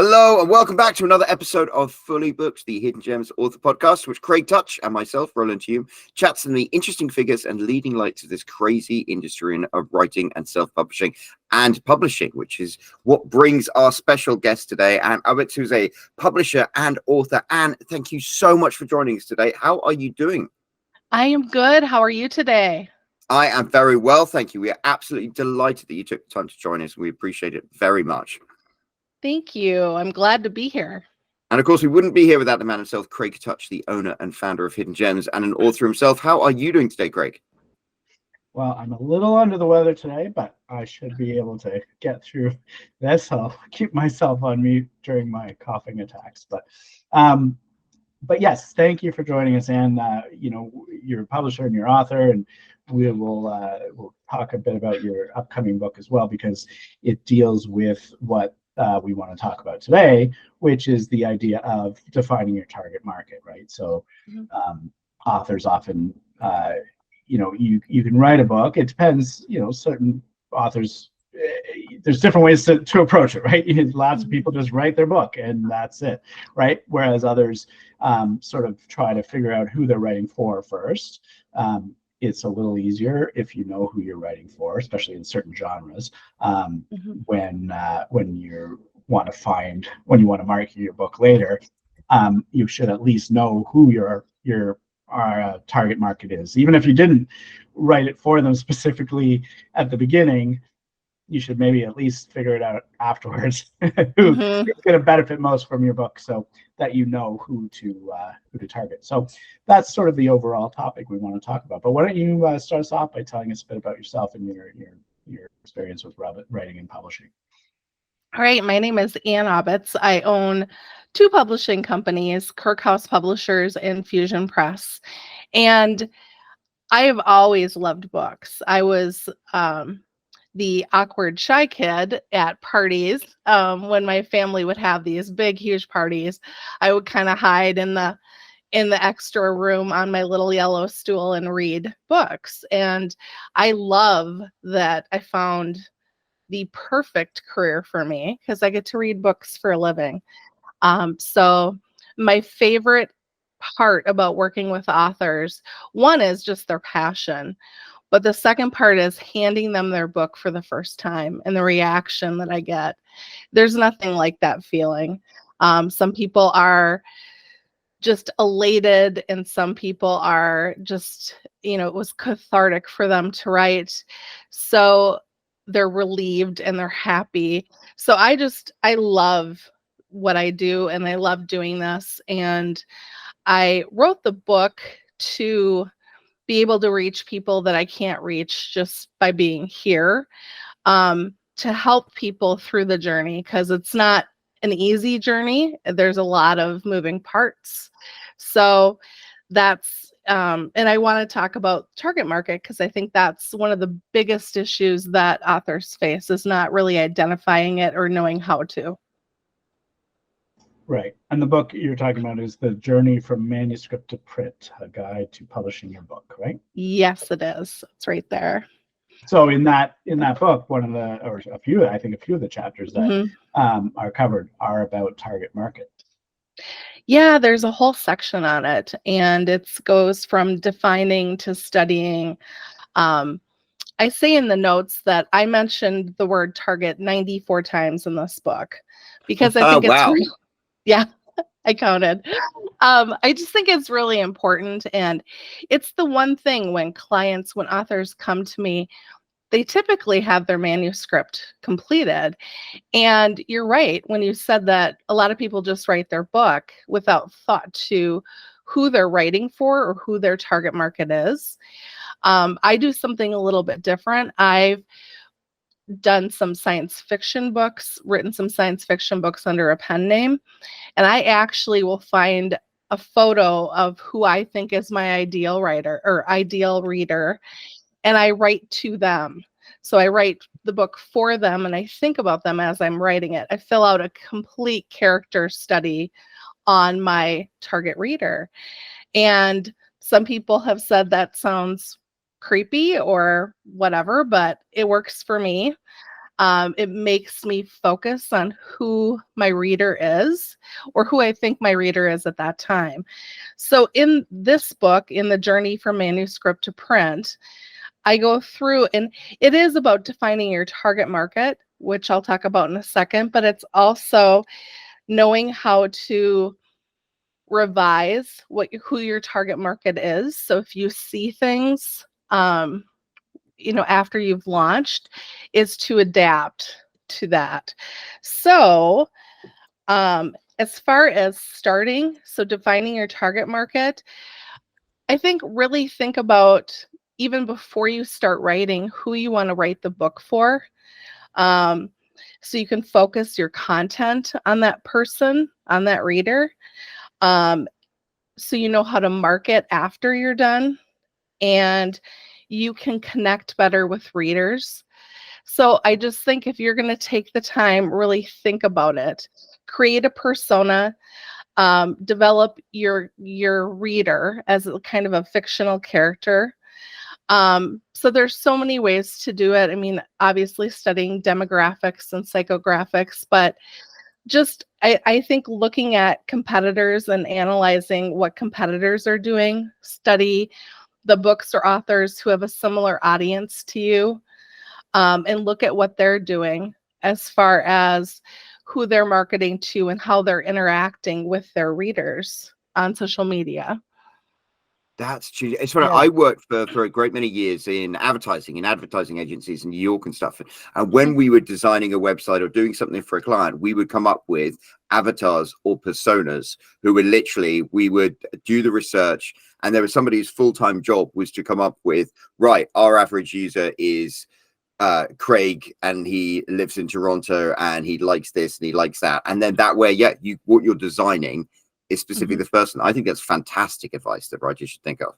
Hello and welcome back to another episode of Fully Booked, the Hidden Gems author podcast, which Craig Touch and myself, Roland, chats on the interesting figures and leading lights of this crazy industry of writing and self-publishing and publishing, which is what brings our special guest today, Ann Aubitz, who's a publisher and author. Ann, thank you so much for joining us today. How are you doing? I am good. How are you today? I am very well, thank you. We are absolutely delighted that you took the time to join us. We appreciate it very much. Thank you. I'm glad to be here. And of course, we wouldn't be here without the man himself, Craig Touch, the owner and founder of Hidden Gems and an author himself. How are you doing today, Craig? Well, I'm a little under the weather today, but I should be able to get through this. I'll keep myself on mute during my coughing attacks. But yes, thank you for joining us. And you're a publisher and you're author, and we'll talk a bit about your upcoming book as well, because it deals with what we want to talk about today, which is the idea of defining your target market, right? So authors often, you can write a book. It depends, certain authors, there's different ways to approach it, right? Lots of people just write their book and that's it, right? Whereas others sort of try to figure out who they're writing for first. It's a little easier if you know who you're writing for, especially in certain genres. When you want to market your book later, you should at least know who your target market is. Even if you didn't write it for them specifically at the beginning, you should maybe at least figure it out afterwards who's going to benefit most from your book, so that you know who to target. So that's sort of the overall topic we want to talk about. But why don't you start us off by telling us a bit about yourself and your experience with writing and publishing. All right, my name is Ann Aubitz. I own two publishing companies, Kirkhouse Publishers and Fusion Press. And I have always loved books. I was the awkward shy kid at parties. When my family would have these big, huge parties, I would kind of hide in the extra room on my little yellow stool and read books. And I love that I found the perfect career for me because I get to read books for a living. So my favorite part about working with authors, one is just their passion. But the second part is handing them their book for the first time and the reaction that I get. There's nothing like that feeling. Some people are just elated and some people are just, it was cathartic for them to write. So they're relieved and they're happy. So I love what I do and I love doing this. And I wrote the book to be able to reach people that I can't reach just by being here, to help people through the journey, because it's not an easy journey. There's a lot of moving parts. So that's, and I want to talk about target market because I think that's one of the biggest issues that authors face, is not really identifying it or knowing how to. Right. And the book you're talking about is The Journey from Manuscript to Print, a guide to publishing your book, right? Yes, it is. It's right there. So in that book, a few of the chapters that are covered are about target market. Yeah, there's a whole section on it, and it goes from defining to studying. I say in the notes that I mentioned the word target 94 times in this book because I think it's real. Yeah, I counted. I just think it's really important. And it's the one thing when authors come to me, they typically have their manuscript completed. And you're right when you said that a lot of people just write their book without thought to who they're writing for or who their target market is. I do something a little bit different. I've done some science fiction books, written some science fiction books under a pen name. And I actually will find a photo of who I think is my ideal writer or ideal reader, and I write to them. So I write the book for them, and I think about them as I'm writing it. I fill out a complete character study on my target reader. And some people have said that sounds creepy or whatever, but it works for me. It makes me focus on who my reader is, or who I think my reader is at that time. So in this book, in the journey from manuscript to print, I go through, and it is about defining your target market, which I'll talk about in a second, but it's also knowing how to revise who your target market is. So if you see things, after you've launched, is to adapt to that. So as far as starting, so defining your target market, I think really think about, even before you start writing, who you want to write the book for. So you can focus your content on that person, on that reader. So you know how to market after you're done, and you can connect better with readers. So I just think if you're going to take the time, really think about it, create a persona, develop your reader as a kind of a fictional character. So there's so many ways to do it. I mean, obviously studying demographics and psychographics, but just I think looking at competitors and analyzing what competitors are doing, study the books or authors who have a similar audience to you, and look at what they're doing as far as who they're marketing to and how they're interacting with their readers on social media. That's true. It's funny. Yeah. I worked for a great many years in advertising agencies in New York and stuff. And when we were designing a website or doing something for a client, we would come up with avatars or personas who were literally, we would do the research, and there was somebody whose full-time job was to come up with, right, our average user is Craig, and he lives in Toronto, and he likes this and he likes that. And then that way, what you're designing is specifically the person. I think that's fantastic advice that writers should think of.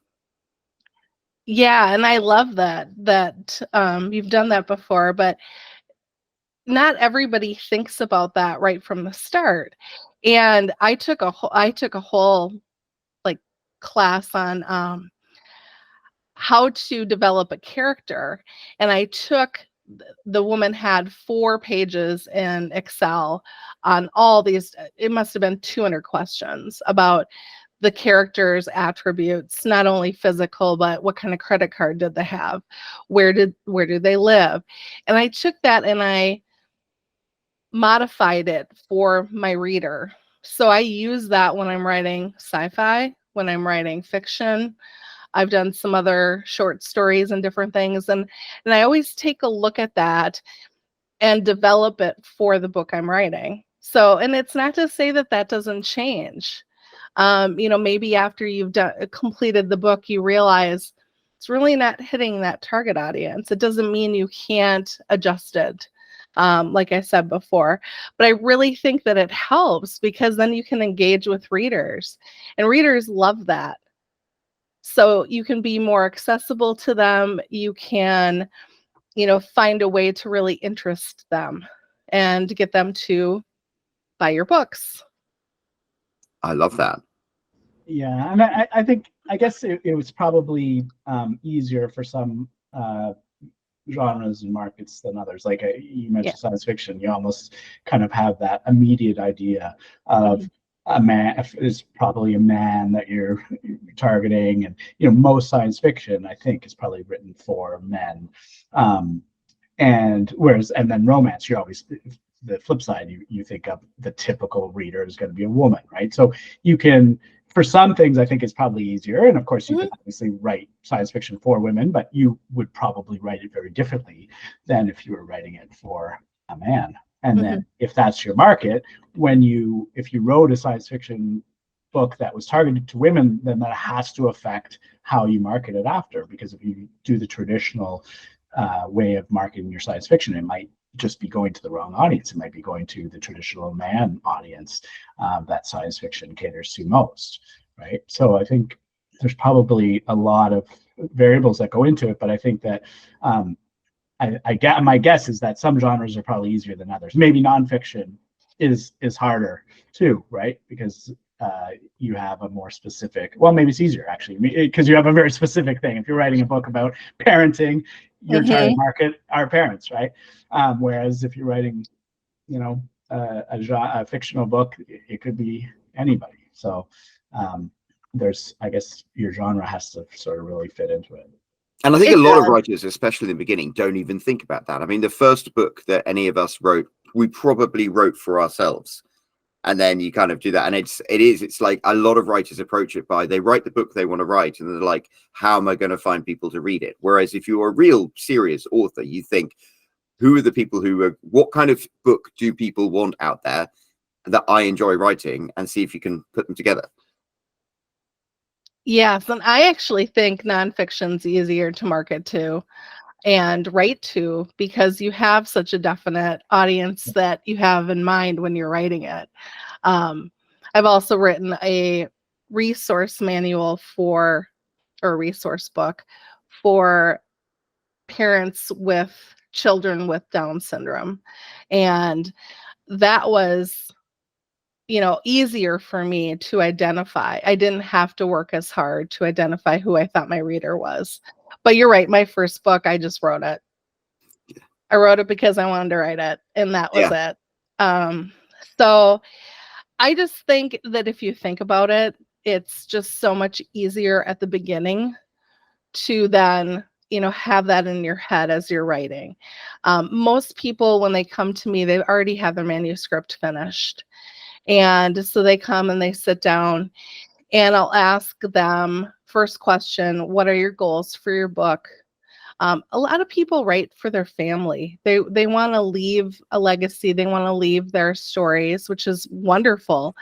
Yeah, and I love that you've done that before, but not everybody thinks about that right from the start. And I took a whole like class on how to develop a character, and the woman had 4 pages in Excel on all these, it must have been 200 questions about the character's attributes, not only physical, but what kind of credit card did they have? Where do they live? And I took that and I modified it for my reader. So I use that when I'm writing sci-fi, when I'm writing fiction. I've done some other short stories and different things. And I always take a look at that and develop it for the book I'm writing. So, and it's not to say that that doesn't change. Maybe after you've completed the book, you realize it's really not hitting that target audience. It doesn't mean you can't adjust it, like I said before. But I really think that it helps, because then you can engage with readers, and readers love that. So you can be more accessible to them. You can, find a way to really interest them and get them to buy your books. I love that. Yeah, and I guess it was probably easier for some genres and markets than others. Like you mentioned science fiction, you almost kind of have that immediate idea of a man is probably a man that you're targeting, and most science fiction I think is probably written for men, and then romance, you're always the flip side. You think of the typical reader is going to be a woman, right? So you can, for some things, I think it's probably easier, and of course you can obviously write science fiction for women, but you would probably write it very differently than if you were writing it for a man. And then if that's your market, if you wrote a science fiction book that was targeted to women, then that has to affect how you market it after. Because if you do the traditional way of marketing your science fiction, it might just be going to the wrong audience. It might be going to the traditional man audience that science fiction caters to most, right? So I think there's probably a lot of variables that go into it, but I think that my guess is that some genres are probably easier than others. Maybe nonfiction is harder too, right? Because you have a more specific, well, maybe it's easier actually, because you have a very specific thing. If you're writing a book about parenting, your target market are parents, right? Whereas if you're writing, you know, a fictional book, it could be anybody. So there's, I guess, your genre has to sort of really fit into it. And I think a lot of writers, especially in the beginning, don't even think about that. I mean, the first book that any of us wrote, we probably wrote for ourselves. And then you kind of do that. And it's like a lot of writers approach it by, they write the book they want to write. And they're like, how am I going to find people to read it? Whereas if you're a real serious author, you think, who are the people what kind of book do people want out there that I enjoy writing, and see if you can put them together. Yes, and I actually think nonfiction's easier to market to and write to, because you have such a definite audience that you have in mind when you're writing it. I've also written a resource manual or resource book for parents with children with Down syndrome. And that was, you know, easier for me to identify. I didn't have to work as hard to identify who I thought my reader was. But you're right, my first book, I just wrote it. I wrote it because I wanted to write it, and that was it. So I just think that if you think about it, it's just so much easier at the beginning to then, you know, have that in your head as you're writing. Most people, when they come to me, they've already had their manuscript finished. And so they come and they sit down, and I'll ask them, first question, what are your goals for your book? A lot of people write for their family. They want to leave a legacy. They want to leave their stories, which is wonderful.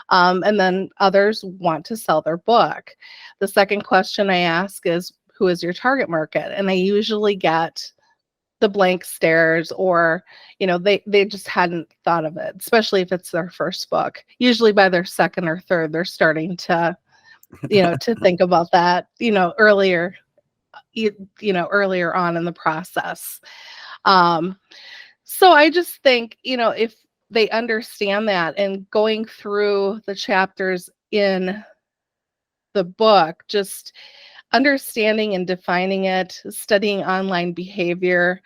And then others want to sell their book. The second question I ask is, who is your target market? And I usually get the blank stares, or, you know, they just hadn't thought of it, especially if it's their first book. Usually by their second or third, they're starting to, you know, to think about that, you know, earlier on in the process. So I just think, you know, if they understand that, and going through the chapters in the book, just understanding and defining it, studying online behavior,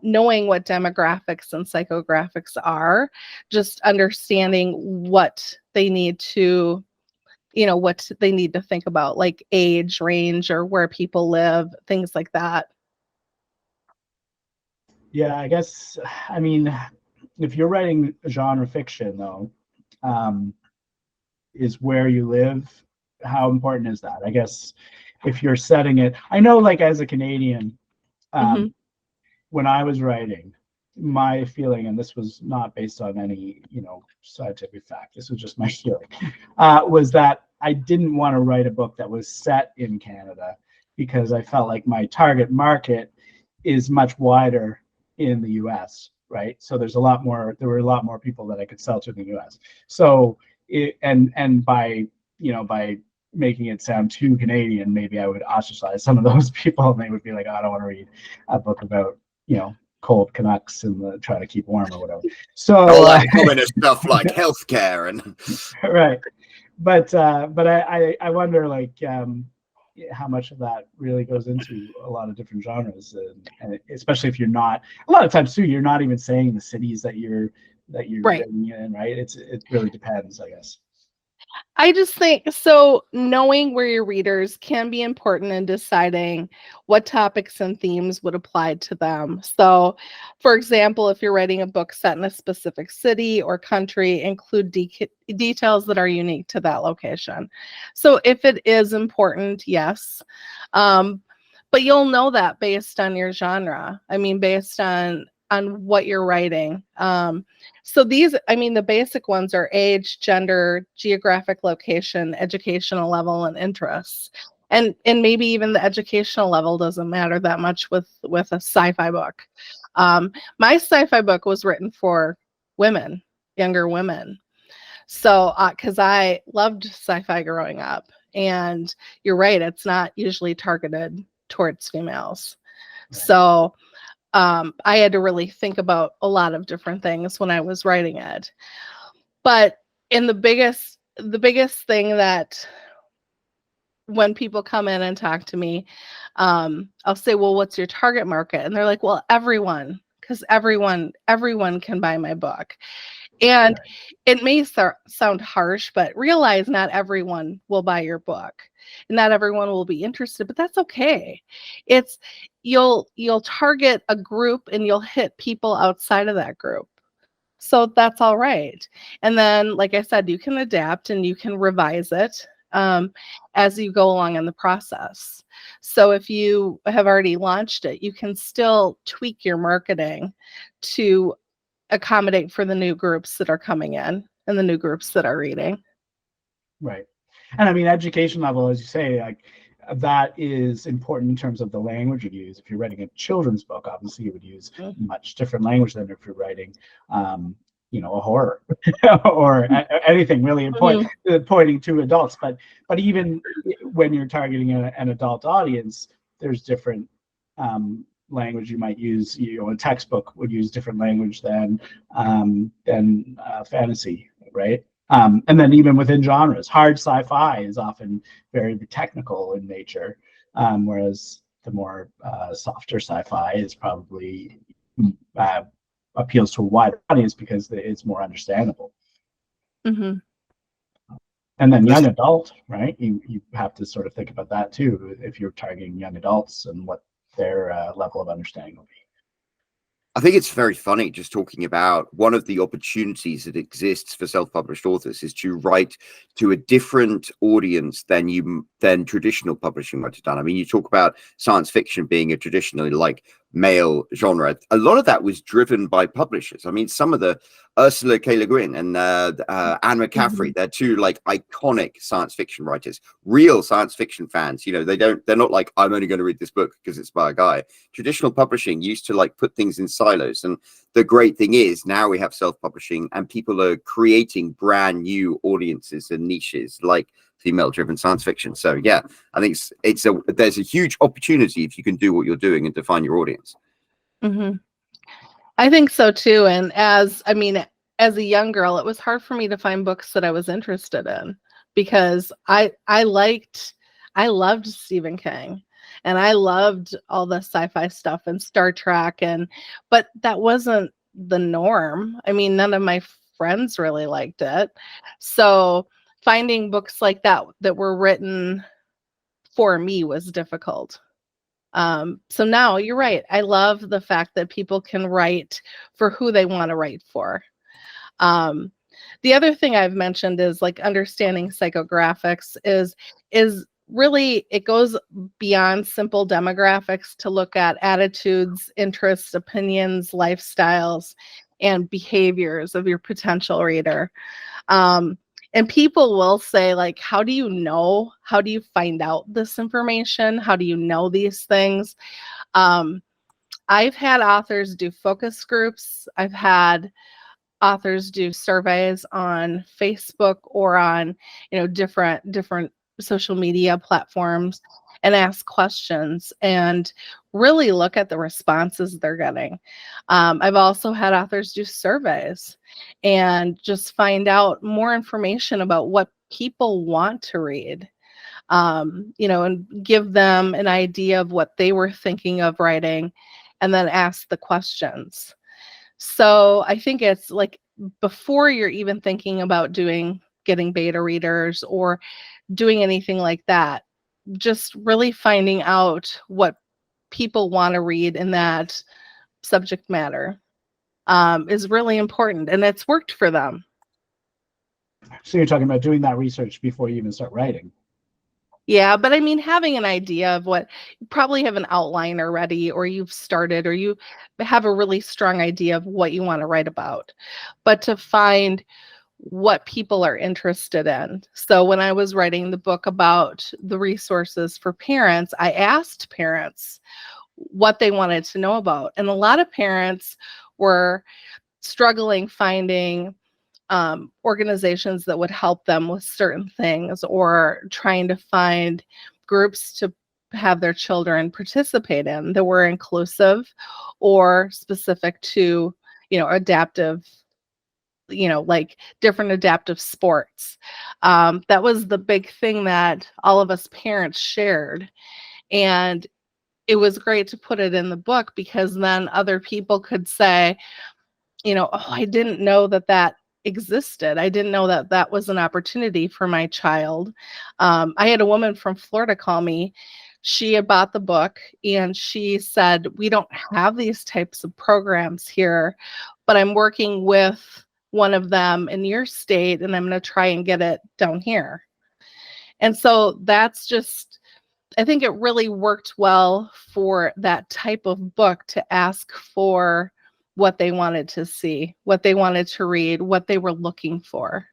knowing what demographics and psychographics are, just understanding what they need to, you know, what they need to think about, like age range or where people live, things like that. Yeah, I guess, I mean, if you're writing genre fiction, though, is where you live, how important is that? I guess if you're setting it, I know, like, as a Canadian, when I was writing, my feeling, and this was not based on any, you know, scientific fact, this was just my feeling, was that I didn't want to write a book that was set in Canada, because I felt like my target market is much wider in the US, right? So there were a lot more people that I could sell to in the US. So and by, you know, by making it sound too Canadian, maybe I would ostracize some of those people, and they would be like, oh, I don't want to read a book about, you know, cold Canucks and trying to keep warm or whatever. So all that common stuff like healthcare and right. But I wonder, like, how much of that really goes into a lot of different genres, and especially if you're not, a lot of times too, you're not even saying the cities that you're Right. living in, right? It really depends, I guess. I just think so. Knowing where your readers can be important in deciding what topics and themes would apply to them. So, for example, if you're writing a book set in a specific city or country, include details that are unique to that location. So, if it is important, yes. But you'll know that based on your genre. I mean, based on what you're writing. So these, I mean, the basic ones are age, gender, geographic location, educational level, and interests. And maybe even the educational level doesn't matter that much with a sci-fi book. My sci-fi book was written for women, younger women. So, because I loved sci-fi growing up. And you're right, it's not usually targeted towards females. Right. So I had to really think about a lot of different things when I was writing it. But in the biggest the biggest thing that when people come in and talk to me, I'll say, well, what's your target market? And they're like, well, everyone, because everyone can buy my book. And Right. it may sound harsh, but realize not everyone will buy your book. And not everyone will be interested, but that's okay. It's you'll target a group and you'll hit people outside of that group. So that's all right. And then, like I said, you can adapt and you can revise it as you go along in the process. So if you have already launched it, you can still tweak your marketing to accommodate for the new groups that are coming in and the new groups that are reading. Right. And I mean, education level, as you say, like that is important in terms of the language you use. If you're writing a children's book, obviously you would use much different language than if you're writing, a horror or anything really important, pointing to adults. But even when you're targeting an adult audience, there's different language you might use. A textbook would use different language than fantasy, right? And then even within genres, hard sci-fi is often very technical in nature, whereas the more softer sci-fi is probably appeals to a wide audience because it's more understandable. Mm-hmm. And then young adult, right? You have to sort of think about that too, if you're targeting young adults and what their level of understanding will be. I think it's very funny just talking about one of the opportunities that exists for self-published authors is to write to a different audience than traditional publishing might have done. I mean, you talk about science fiction being a traditionally like male genre. A lot of that was driven by publishers. I mean, some of the Ursula K. Le Guin and Anne McCaffrey, they're two like iconic science fiction writers, real science fiction fans. They're not like, I'm only going to read this book because it's by a guy. Traditional publishing used to like put things in silos. And the great thing is now we have self-publishing and people are creating brand new audiences and niches like female-driven science fiction. So yeah, I think there's a huge opportunity if you can do what you're doing and define your audience. Mm-hmm. I think so too. And as a young girl, it was hard for me to find books that I was interested in because I loved Stephen King and I loved all the sci-fi stuff and Star Trek, but that wasn't the norm. I mean, none of my friends really liked it. So finding books like that were written for me was difficult. So now you're right. I love the fact that people can write for who they want to write for. The other thing I've mentioned is like understanding psychographics is really, it goes beyond simple demographics to look at attitudes, interests, opinions, lifestyles, and behaviors of your potential reader. And people will say, like, how do you find out this information? How do you know these things? I've had authors do focus groups. I've had authors do surveys on Facebook or on, different social media platforms and ask questions and really look at the responses they're getting. I've also had authors do surveys and just find out more information about what people want to read, and give them an idea of what they were thinking of writing and then ask the questions. So I think it's like before you're even thinking about getting beta readers or doing anything like that, just really finding out what people want to read in that subject matter is really important, and it's worked for them. So you're talking about doing that research before you even start writing. Yeah, but I mean, having an idea of what you probably have an outline already, or you've started, or you have a really strong idea of what you want to write about, but to find what people are interested in. So when I was writing the book about the resources for parents, I asked parents what they wanted to know about. And a lot of parents were struggling finding organizations that would help them with certain things, or trying to find groups to have their children participate in that were inclusive or specific to, adaptive like different adaptive sports. That was the big thing that all of us parents shared. And it was great to put it in the book, because then other people could say, oh, I didn't know that existed. I didn't know that was an opportunity for my child. I had a woman from Florida call me. She had bought the book and she said, we don't have these types of programs here, but I'm working with one of them in your state and I'm going to try and get it down here. And so that's just, I think it really worked well for that type of book to ask for what they wanted to see, what they wanted to read, what they were looking for.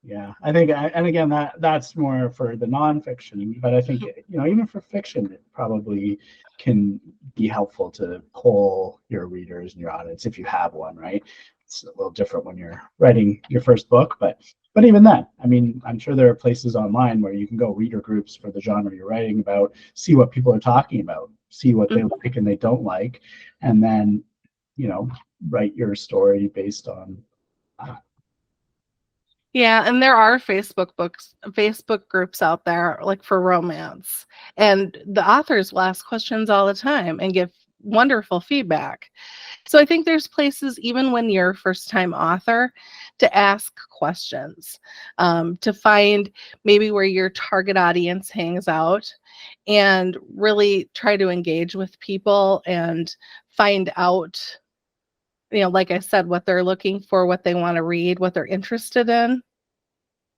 Yeah, I think, and again, that's more for the nonfiction, but I think, even for fiction, it probably can be helpful to poll your readers and your audience if you have one, right? It's a little different when you're writing your first book, but even then, I mean, I'm sure there are places online where you can go reader groups for the genre you're writing about, see what people are talking about, see what they like and they don't like, and then, write your story based on that. Yeah, and there are Facebook groups out there, like for romance, and the authors will ask questions all the time and give wonderful feedback. So I think there's places, even when you're a first-time author, to ask questions, to find maybe where your target audience hangs out, and really try to engage with people and find out, like I said, what they're looking for, what they want to read, what they're interested in.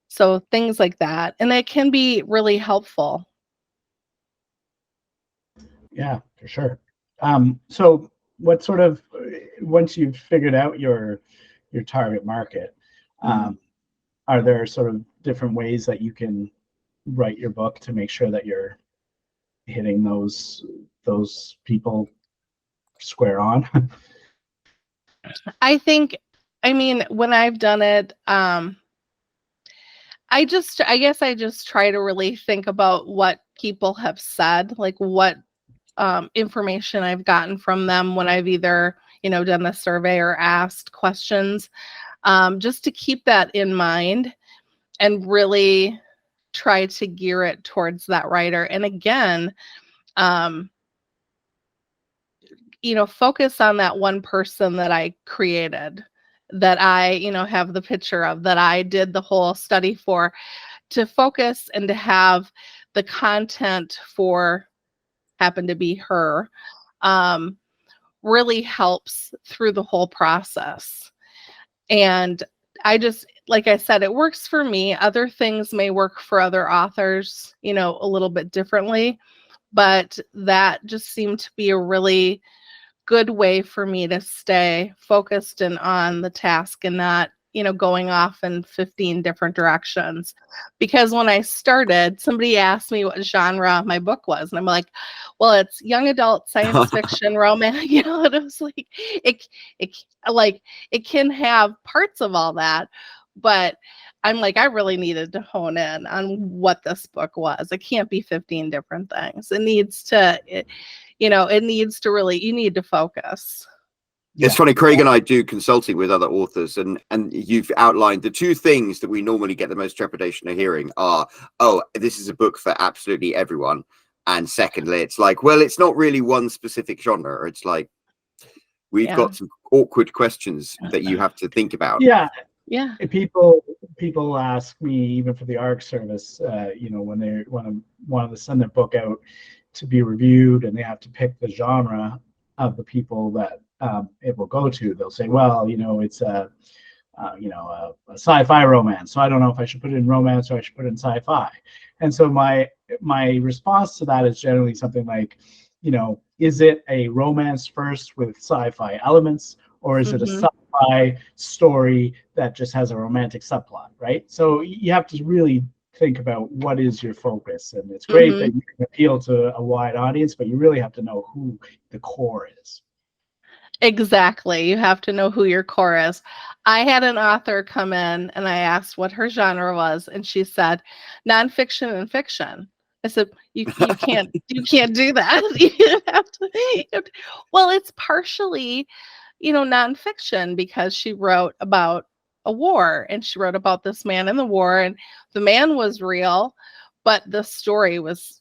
So things like that. And that can be really helpful. Yeah, for sure. So what sort of, once you've figured out your target market, are there sort of different ways that you can write your book to make sure that you're hitting those people square on? I mean, when I've done it, I guess I just try to really think about what people have said, like what information I've gotten from them when I've either, done the survey or asked questions, just to keep that in mind and really try to gear it towards that writer. And again, focus on that one person that I created, that I, have the picture of, that I did the whole study for, to focus and to have the content for happen to be her, really helps through the whole process. And I just, like I said, it works for me. Other things may work for other authors, a little bit differently, but that just seemed to be a really good way for me to stay focused and on the task and not, going off in 15 different directions. Because when I started, somebody asked me what genre my book was. And I'm like, well, it's young adult science fiction romance. And it was like, it can have parts of all that. But I'm like, I really needed to hone in on what this book was. It can't be 15 different things. It needs to, really, you need to focus. It's funny, Craig and I do consulting with other authors, and you've outlined the two things that we normally get the most trepidation of hearing are, oh, this is a book for absolutely everyone. And secondly, it's like, well, it's not really one specific genre. It's like, we've got some awkward questions that you have to think about. Yeah. People ask me, even for the ARC service, when they want to send their book out to be reviewed and they have to pick the genre of the people that it will go to, they'll say, well, it's a sci-fi romance, so I don't know if I should put it in romance or I should put it in sci-fi. And so my response to that is generally something like, is it a romance first with sci-fi elements, or is it a sci-fi story that just has a romantic subplot, right? So you have to really think about what is your focus. And it's great that you can appeal to a wide audience, but you really have to know who the core is. Exactly. You have to know who your core is. I had an author come in and I asked what her genre was, and she said nonfiction and fiction. I said, you can't do that. You have to, well, it's partially nonfiction because she wrote about a war, and she wrote about this man in the war, and the man was real, but the story was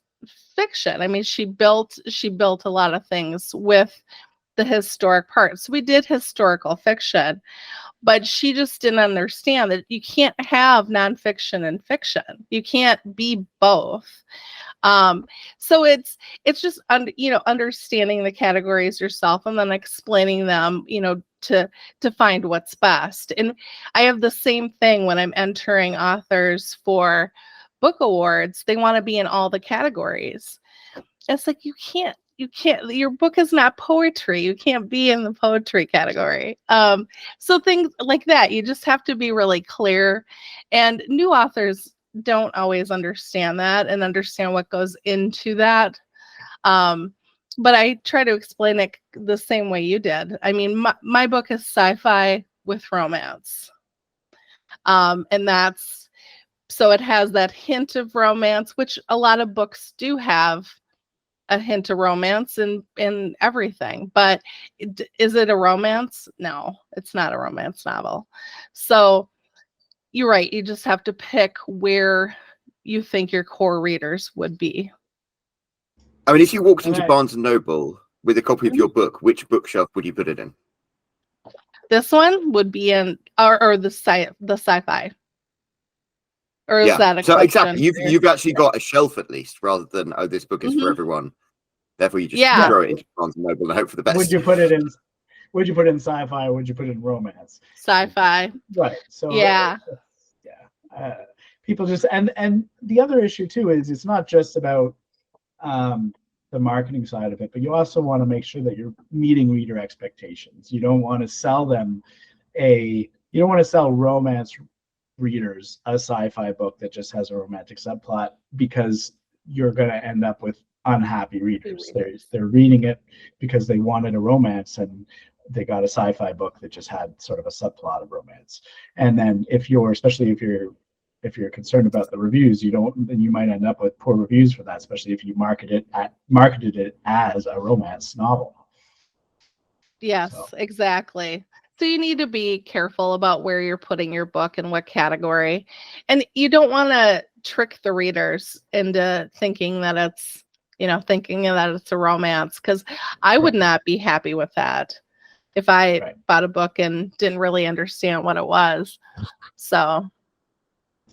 fiction. I mean, she built a lot of things with the historic parts. We did historical fiction, but she just didn't understand that you can't have nonfiction and fiction. You can't be both. So it's just understanding the categories yourself and then explaining them, to find what's best. And I have the same thing when I'm entering authors for book awards. They want to be in all the categories. It's like, you can't, your book is not poetry. You can't be in the poetry category. So things like that, you just have to be really clear, and new authors don't always understand that and understand what goes into that. But I try to explain it the same way you did. I mean, my book is sci-fi with romance. And so it has that hint of romance, which a lot of books do have a hint of romance in everything. But is it a romance? No, it's not a romance novel. So you're right. You just have to pick where you think your core readers would be. I mean, if you walked into Barnes & Noble with a copy of your book, which bookshelf would you put it in? This one would be in, or the sci-fi. Or is that a so question? Exactly, you've actually got a shelf at least, rather than, oh, this book is for everyone. Therefore, you just throw it into Barnes & Noble and hope for the best. Would you put it in sci-fi? Or would you put it in romance? Sci-fi. Right. So yeah. People just and the other issue too is it's not just about the marketing side of it, but you also want to make sure that you're meeting reader expectations. You don't want to sell romance readers a sci-fi book that just has a romantic subplot, because you're going to end up with unhappy readers. They're reading it because they wanted a romance, and they got a sci-fi book that just had sort of a subplot of romance. And then especially if you're concerned about the reviews, then you might end up with poor reviews for that, especially if you marketed it as a romance novel. Yes, exactly. So you need to be careful about where you're putting your book and what category. And you don't want to trick the readers into thinking that it's a romance, because I would not be happy with that if I bought a book and didn't really understand what it was. So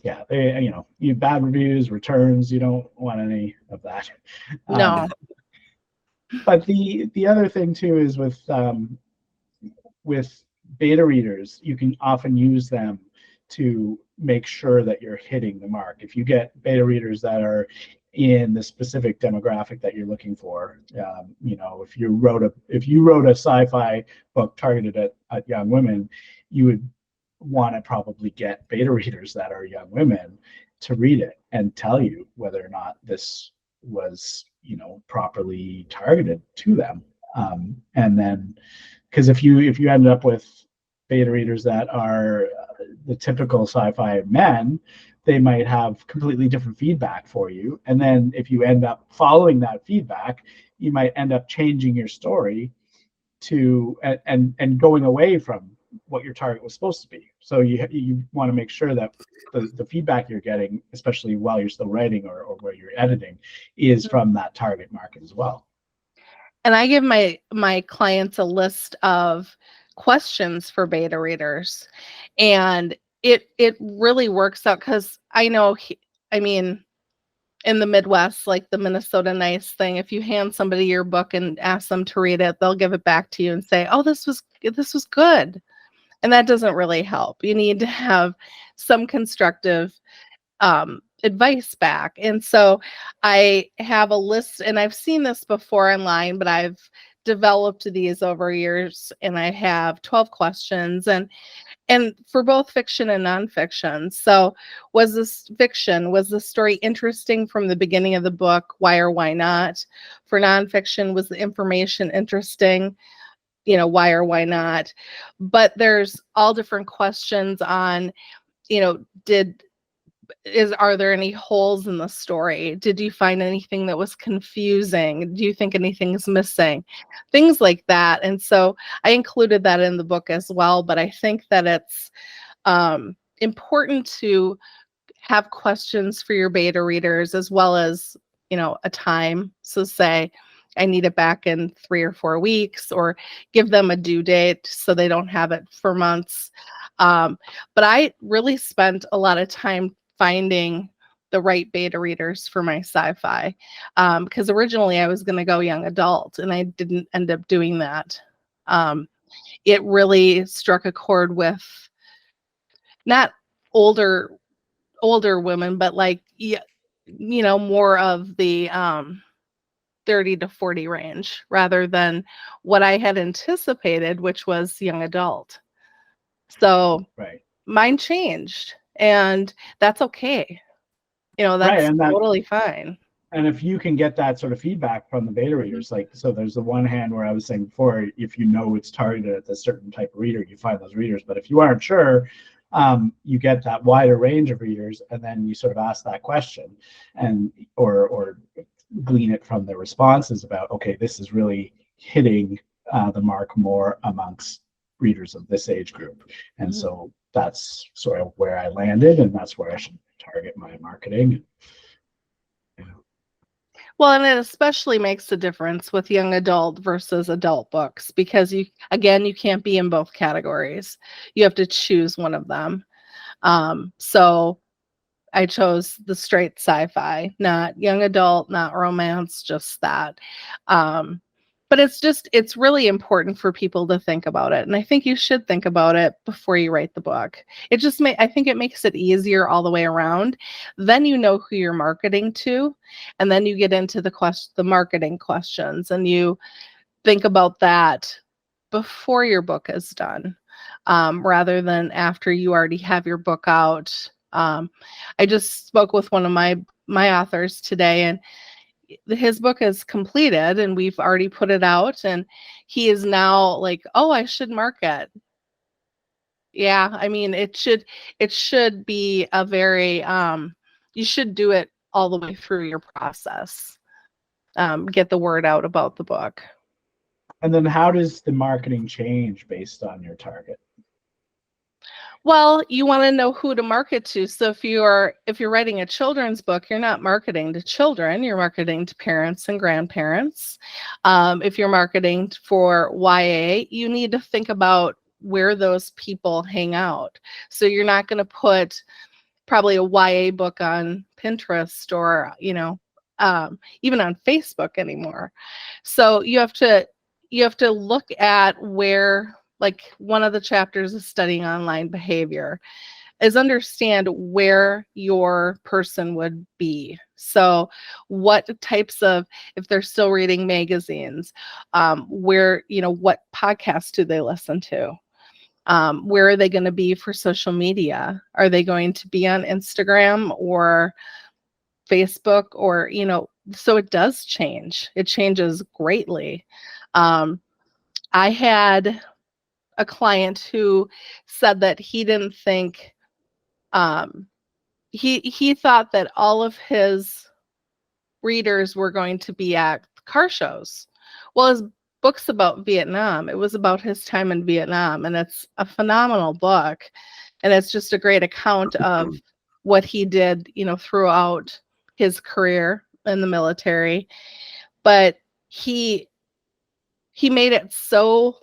yeah, you bad reviews, returns, you don't want any of that. No. But the other thing too is with beta readers, you can often use them to make sure that you're hitting the mark. If you get beta readers that are in the specific demographic that you're looking for, if you wrote a sci-fi book targeted at young women, you would want to probably get beta readers that are young women to read it and tell you whether or not this was properly targeted to them. And then, because if you end up with beta readers that are the typical sci-fi men, they might have completely different feedback for you. And then if you end up following that feedback, you might end up changing your story to and going away from what your target was supposed to be. So you want to make sure that the feedback you're getting, especially while you're still writing or where you're editing, is from that target market as well. And I give my clients a list of questions for beta readers, and it really works out, because I know, in the Midwest, like the Minnesota Nice thing, if you hand somebody your book and ask them to read it, they'll give it back to you and say, oh, this was good. And that doesn't really help. You need to have some constructive advice back. And so I have a list, and I've seen this before online, but I've developed these over years, and I have 12 questions, and for both fiction and nonfiction. So was this fiction? Was the story interesting from the beginning of the book? Why or why not? For nonfiction, was the information interesting? Why or why not? But there's all different questions on, did are there any holes in the story? Did you find anything that was confusing? Do you think anything's missing? Things like that. And so I included that in the book as well, but I think that it's important to have questions for your beta readers, as well as, a time. So say, I need it back in 3 or 4 weeks, or give them a due date so they don't have it for months. But I really spent a lot of time finding the right beta readers for my sci-fi, because originally I was going to go young adult, and I didn't end up doing that. It really struck a chord with not older women, but like, more of the 30 to 40 range, rather than what I had anticipated, which was young adult. So Right. mine changed, and that's okay. That's Right, and totally fine. And if you can get that sort of feedback from the beta readers, like, so there's the one hand where I was saying before, if it's targeted at a certain type of reader, you find those readers. But if you aren't sure, you get that wider range of readers, and then you sort of ask that question, and or glean it from the responses about, okay, this is really hitting the mark more amongst readers of this age group. And so that's sort of where I landed, and that's where I should target my marketing. Well, and it especially makes a difference with young adult versus adult books, because you can't be in both categories. You have to choose one of them. So I chose the straight sci-fi, not young adult, not romance, just that. But it's really important for people to think about it. And I think you should think about it before you write the book. I think it makes it easier all the way around. Then you know who you're marketing to, and then you get into the marketing questions, and you think about that before your book is done, rather than after you already have your book out. I just spoke with one of my authors today, and his book is completed, and we've already put it out, and he is now like, oh, I should market. Yeah, I mean, it should be a very, you should do it all the way through your process. Get the word out about the book. And then how does the marketing change based on your target? Well, you want to know who to market to. So if you're writing a children's book, you're not marketing to children, you're marketing to parents and grandparents. If you're marketing for YA, you need to think about where those people hang out. So you're not going to put probably a YA book on Pinterest, or, even on Facebook anymore. So you have to look at where, like, one of the chapters is studying online behavior, is understand where your person would be. So what types of, if they're still reading magazines, where, what podcasts do they listen to? Where are they going to be for social media? Are they going to be on Instagram or Facebook, or, so it does change. It changes greatly. I had a client who said that he didn't think, he thought that all of his readers were going to be at car shows. Well, his book's about Vietnam. It was about his time in Vietnam, and it's a phenomenal book, and it's just a great account of what he did, throughout his career in the military. But he made it so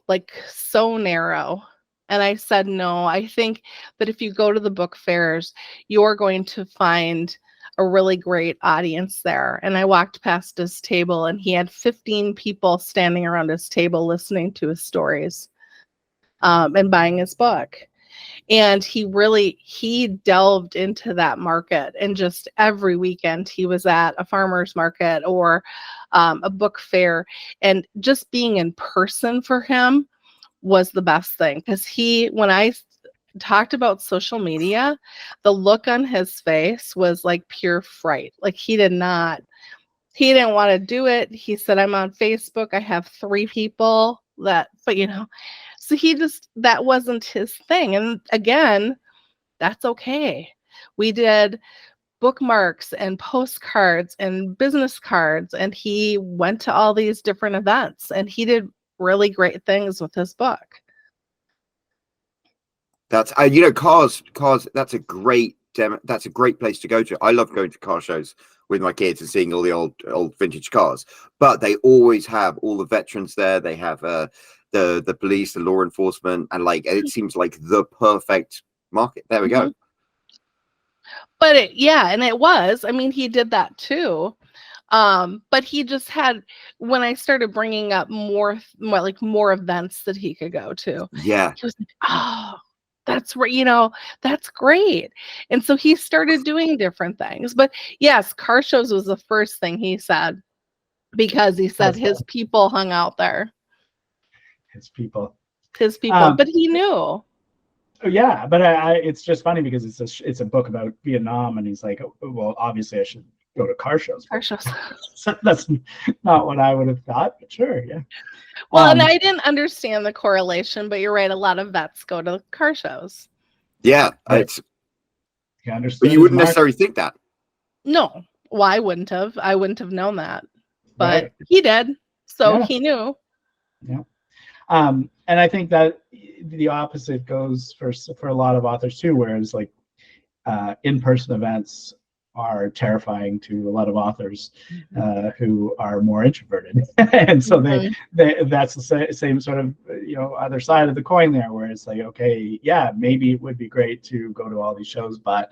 narrow. And I said, no, I think that if you go to the book fairs, you're going to find a really great audience there. And I walked past his table, and he had 15 people standing around his table listening to his stories, and buying his book. And he delved into that market, and just every weekend he was at a farmer's market or a book fair, and just being in person for him was the best thing. Because when I talked about social media, the look on his face was like pure fright. Like he didn't want to do it. He said, I'm on Facebook, I have 3 people that, but so that wasn't his thing. And again, that's okay. We did bookmarks and postcards and business cards, and he went to all these different events, and he did really great things with his book. That's cars. That's a great that's a great place to go to. I love going to car shows with my kids and seeing all the old vintage cars. But they always have all the veterans there. They have the police, the law enforcement, and like it seems like the perfect market. There we go. But it was. I mean, he did that too. But he just had, when I started bringing up more events that he could go to. Yeah. He was like, oh, that's right, that's great. And so he started doing different things. But yes, car shows was the first thing he said, because he said his people hung out there. His people. But he knew. Yeah, but it's just funny because it's a book about Vietnam, and he's like, oh, well, obviously I should go to car shows. So that's not what I would have thought, but sure, yeah. Well, and I didn't understand the correlation, but you're right. A lot of vets go to car shows. Yeah, but you wouldn't necessarily think that. No, well, I wouldn't have. I wouldn't have known that, but he did, so he knew. Yeah. And I think that the opposite goes for a lot of authors too, whereas like in-person events are terrifying to a lot of authors who are more introverted, and so they that's the same sort of other side of the coin there, where it's like, okay, yeah, maybe it would be great to go to all these shows, but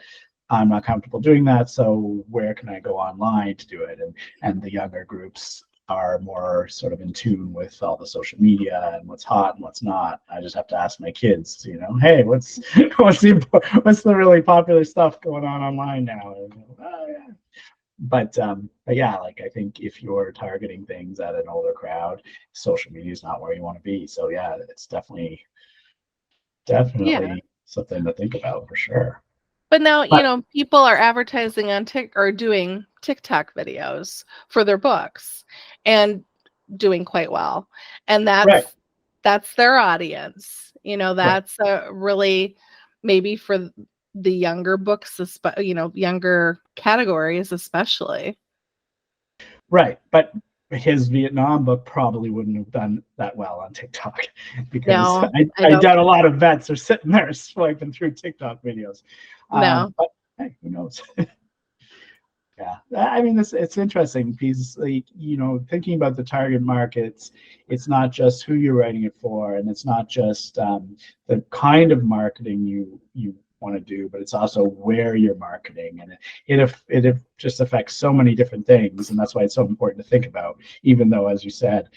I'm not comfortable doing that, so where can I go online to do it? And the younger groups are more sort of in tune with all the social media and what's hot and what's not. I just have to ask my kids, hey, what's the really popular stuff going on online now? But yeah, like I think if you're targeting things at an older crowd, social media is not where you want to be. So yeah, it's definitely something to think about for sure. But now, people are advertising on or doing TikTok videos for their books and doing quite well. And that's their audience. That's really maybe for the younger books, younger categories especially. Right. But his Vietnam book probably wouldn't have done that well on TikTok, because I doubt a lot of vets are sitting there swiping through TikTok videos. No. But hey, who knows? Yeah, I mean, it's interesting because, like, thinking about the target markets, it's not just who you're writing it for, and it's not just the kind of marketing you want to do, but it's also where you're marketing, and it just affects so many different things, and that's why it's so important to think about. Even though, as you said,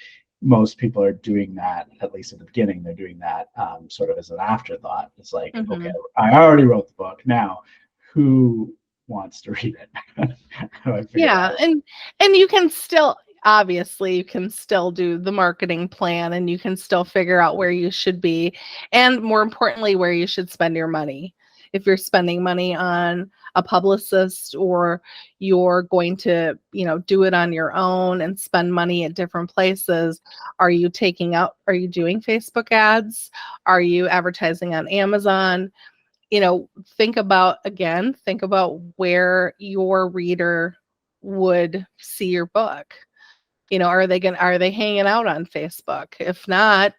most people are doing that, at least at the beginning, they're doing that sort of as an afterthought. It's like, okay, I already wrote the book. Now, who wants to read it? Yeah, and you can still, obviously, you can still do the marketing plan, and you can still figure out where you should be, and more importantly, where you should spend your money. If you're spending money on a publicist, or you're going to, do it on your own and spend money at different places, are you doing Facebook ads? Are you advertising on Amazon? Think about where your reader would see your book. Are they hanging out on Facebook? If not,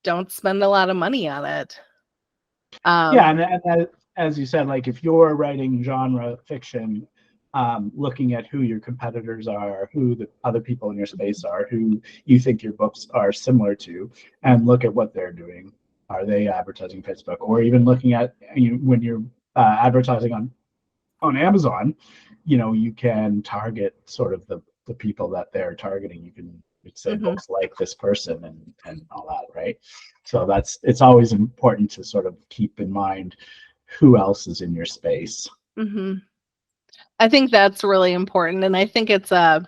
don't spend a lot of money on it. Yeah, and as you said, like if you're writing genre fiction, looking at who your competitors are, who the other people in your space are, who you think your books are similar to, and look at what they're doing. Are they advertising Facebook? Or even looking at when you're advertising on Amazon, you can target sort of the people that they're targeting. You can say books like this person and all that, right? So it's always important to sort of keep in mind who else is in your space. I think that's really important, and I think it's a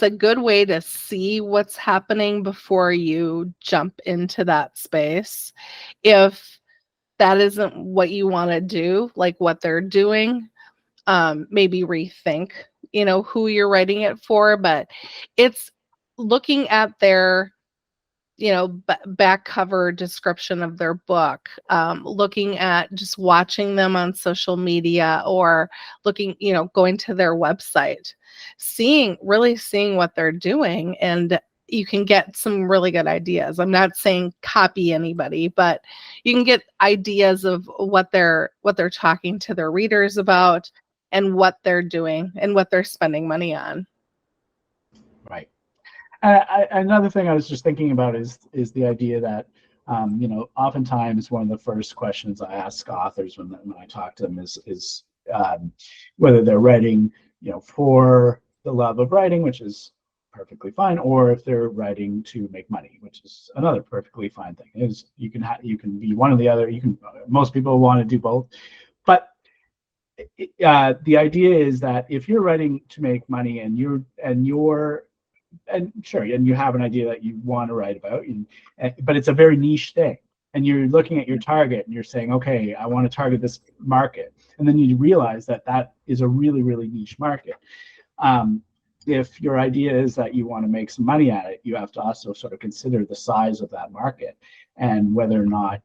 good way to see what's happening before you jump into that space. If that isn't what you want to do, like what they're doing, maybe rethink, who you're writing it for. But it's looking at their back cover description of their book, looking at just watching them on social media, or looking, going to their website, really seeing what they're doing, and you can get some really good ideas. I'm not saying copy anybody, but you can get ideas of what they're talking to their readers about, and what they're doing and what they're spending money on. Right. Another thing I was just thinking about is the idea that oftentimes one of the first questions I ask authors when I talk to them is whether they're writing for the love of writing, which is perfectly fine, or if they're writing to make money, which is another perfectly fine thing. Is you can be one or the other. Most people want to do both, but the idea is that if you're writing to make money and you have an idea that you want to write about, but it's a very niche thing, and you're looking at your target and you're saying, okay, I want to target this market, and then you realize that is a really, really niche market. If your idea is that you want to make some money at it, you have to also sort of consider the size of that market and whether or not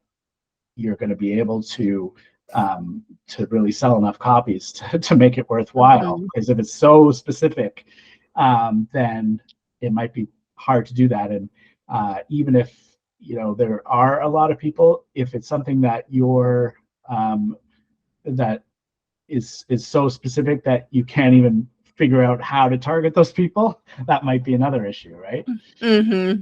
you're going to be able to really sell enough copies to make it worthwhile. Because if it's so specific, then it might be hard to do that. And even if there are a lot of people, if it's something that that is so specific that you can't even figure out how to target those people, that might be another issue, right? Mm-hmm.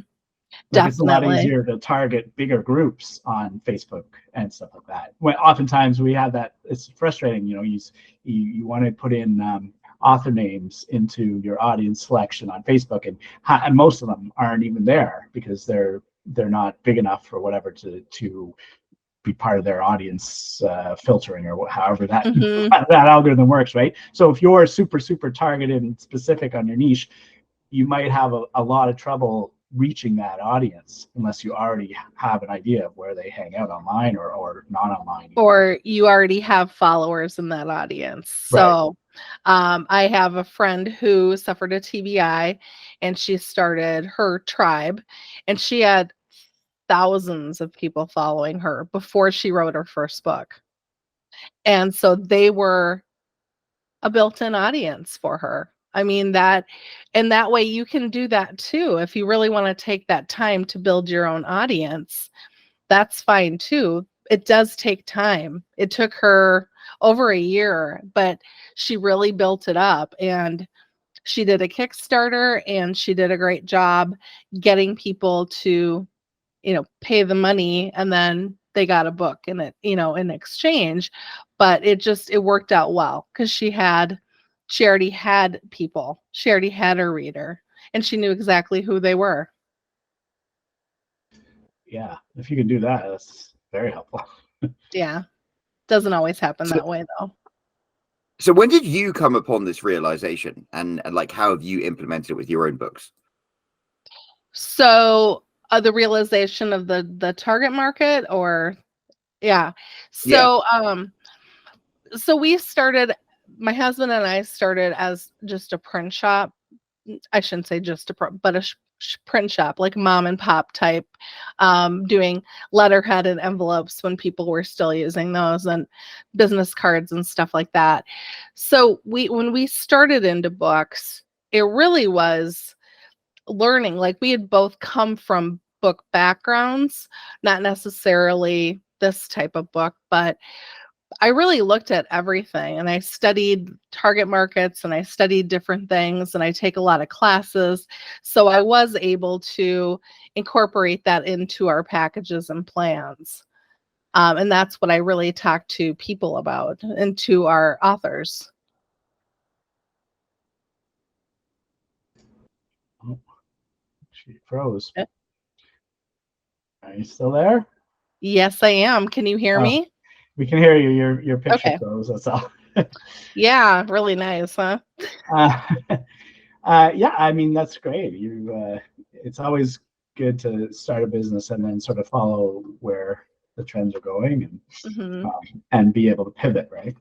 Like it's a lot easier to target bigger groups on Facebook and stuff like that. When oftentimes we have that, it's frustrating. You want to put in author names into your audience selection on Facebook, and most of them aren't even there because they're not big enough or whatever to be part of their audience filtering, or however that algorithm works, right? So if you're super, super targeted and specific on your niche, you might have a lot of trouble reaching that audience unless you already have an idea of where they hang out online or not online. Or you already have followers in that audience. So I have a friend who suffered a TBI, and she started her tribe, and she had thousands of people following her before she wrote her first book. And so they were a built-in audience for her. I mean, that way you can do that too. If you really want to take that time to build your own audience, that's fine too. It does take time. It took her over a year, but she really built it up, and she did a Kickstarter, and she did a great job getting people to pay the money, and then they got a book in it, in exchange. But it worked out well because she already had people. She already had her reader, and she knew exactly who they were. Yeah, if you can do that, that's very helpful. Yeah. Doesn't always happen that way though. So when did you come upon this realization, and like how have you implemented it with your own books? So the realization of the target market, or so so we started, my husband and I started as just a print shop. I shouldn't say just but a print shop, like mom and pop type, doing letterhead and envelopes when people were still using those, and business cards and stuff like that. So when we started into books, it really was learning. Like, we had both come from book backgrounds, not necessarily this type of book, but I really looked at everything, and I studied target markets, and I studied different things, and I take a lot of classes. So I was able to incorporate that into our packages and plans. And that's what I really talk to people about, and to our authors. Oh, she froze. Yeah. Are you still there? Yes, I am. Can you hear me? We can hear you. Your picture Okay. froze. That's all. Yeah, really nice, huh? Yeah, I mean, that's great. It's always good to start a business and then sort of follow where the trends are going, and be able to pivot, right?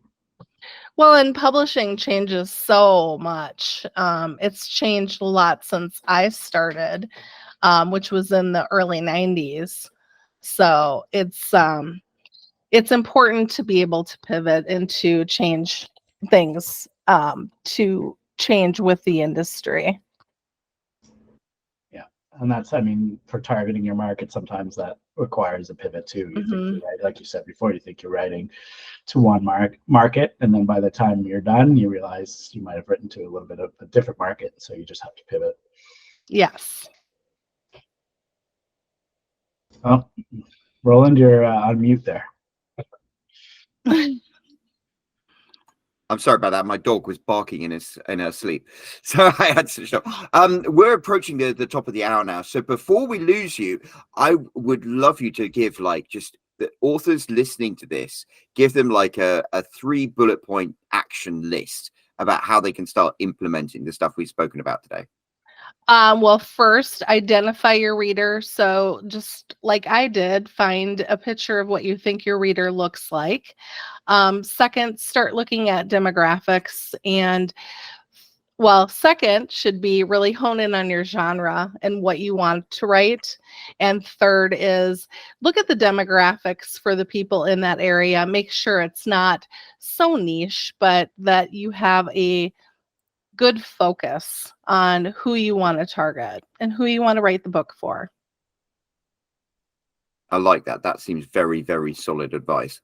Well, and publishing changes so much. It's changed a lot since I started. which was in the early 90s. So it's important to be able to pivot and to change things, to change with the industry. Yeah, and that's, I mean, for targeting your market, sometimes that requires a pivot too. You think you're right, like you said before, you think you're writing to one market, and then by the time you're done, you realize you might have written to a little bit of a different market, so you just have to pivot. Yes. Oh, Roland, you're on mute there. I'm sorry about that. My dog was barking in her sleep, so I had to stop. We're approaching the top of the hour now, so before we lose you, I would love you to give, like, just the authors listening to this, give them like a 3 bullet point action list about how they can start implementing the stuff we've spoken about today. Well, first, identify your reader. So just like I did, find a picture of what you think your reader looks like. Second, start looking at demographics. And well, second should be really hone in on your genre and what you want to write. And third is look at the demographics for the people in that area. Make sure it's not so niche, but that you have a good focus on who you want to target and who you want to write the book for. I like that. That seems very, very solid advice.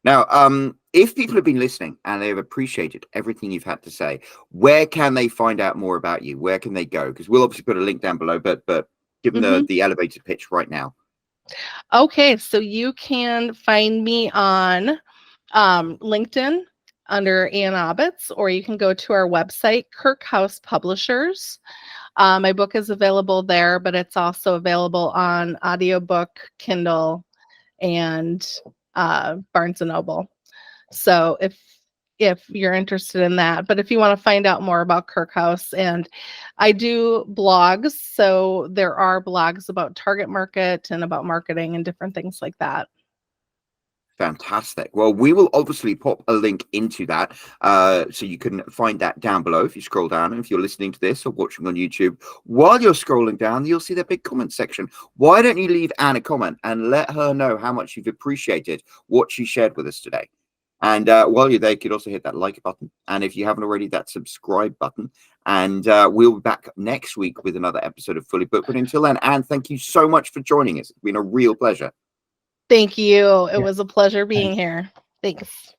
Now, if people have been listening and they've appreciated everything you've had to say, where can they find out more about you? Where can they go? Because we'll obviously put a link down below, but give them the elevator pitch right now. Okay, so you can find me on LinkedIn under Ann Aubitz, or you can go to our website, Kirkhouse Publishers. My book is available there, but it's also available on audiobook, Kindle, and Barnes & Noble. So if you're interested in that, but if you want to find out more about Kirkhouse, and I do blogs, so there are blogs about target market and about marketing and different things like that. Fantastic. Well, we will obviously pop a link into that, so you can find that down below if you scroll down. And if you're listening to this or watching on YouTube, while you're scrolling down, you'll see that big comment section. Why don't you leave Anne a comment and let her know how much you've appreciated what she shared with us today? And while you're there, you could also hit that like button. And if you haven't already, that subscribe button. And we'll be back next week with another episode of Fully Booked. But until then, Anne, thank you so much for joining us. It's been a real pleasure. Thank you. It was a pleasure being here. Thanks.